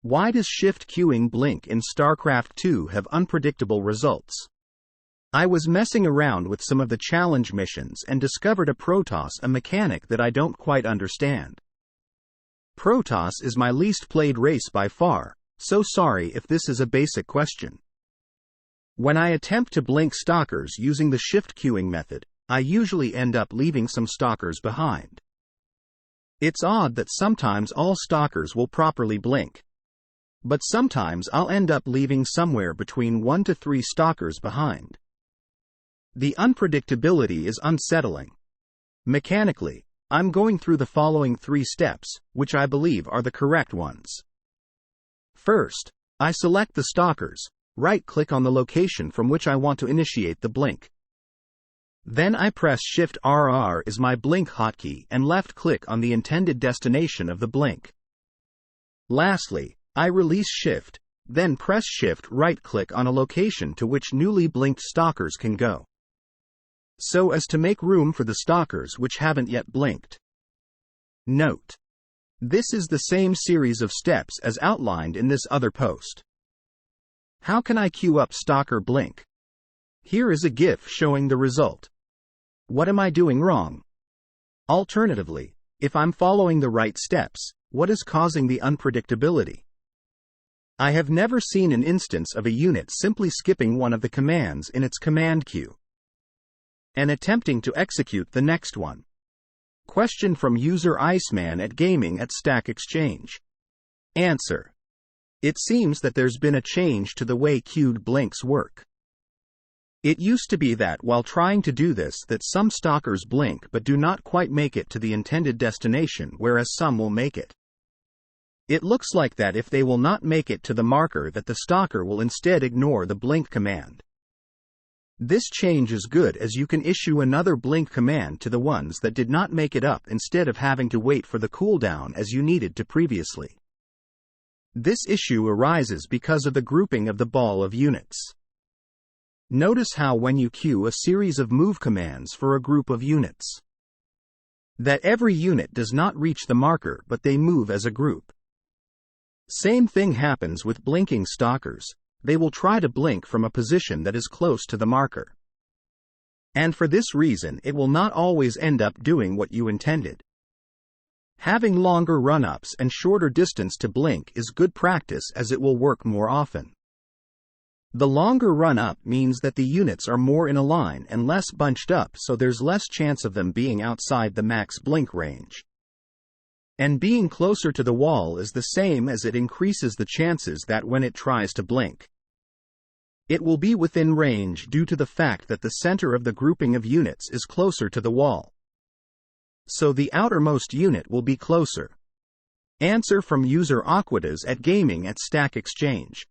Why does shift queuing blink in Starcraft 2 have unpredictable results? I was messing around with some of the challenge missions and discovered a Protoss, a mechanic that I don't quite understand. Protoss is my least played race by far, so sorry if this is a basic question. When I attempt to blink stalkers using the shift queuing method, I usually end up leaving some stalkers behind. It's odd that sometimes all stalkers will properly blink. But sometimes I'll end up leaving somewhere between 1 to 3 stalkers behind. The unpredictability is unsettling. Mechanically, I'm going through the following 3 steps, which I believe are the correct ones. First, I select the stalkers, right-click on the location from which I want to initiate the blink. Then I press Shift-RR as my blink hotkey and left-click on the intended destination of the blink. Lastly, I release Shift, then press Shift right-click on a location to which newly blinked stalkers can go, so as to make room for the stalkers which haven't yet blinked. Note: this is the same series of steps as outlined in this other post. How can I queue up stalker blink? Here is a GIF showing the result. What am I doing wrong? Alternatively, if I'm following the right steps, what is causing the unpredictability? I have never seen an instance of a unit simply skipping one of the commands in its command queue and attempting to execute the next one. Question from user Iceman at Gaming at Stack Exchange. Answer: it seems that there's been a change to the way queued blinks work. It used to be that while trying to do this that some stalkers blink but do not quite make it to the intended destination, whereas some will make it. It looks like that if they will not make it to the marker, that the stalker will instead ignore the blink command. This change is good, as you can issue another blink command to the ones that did not make it up instead of having to wait for the cooldown as you needed to previously. This issue arises because of the grouping of the ball of units. Notice how when you queue a series of move commands for a group of units, that every unit does not reach the marker but they move as a group. Same thing happens with blinking stalkers. They will try to blink from a position that is close to the marker. And for this reason it will not always end up doing what you intended. Having longer run-ups and shorter distance to blink is good practice, as it will work more often. The longer run-up means that the units are more in a line and less bunched up, so there's less chance of them being outside the max blink range. And being closer to the wall is the same, as it increases the chances that when it tries to blink, it will be within range due to the fact that the center of the grouping of units is closer to the wall. So the outermost unit will be closer. Answer from user Aquatas at Gaming at Stack Exchange.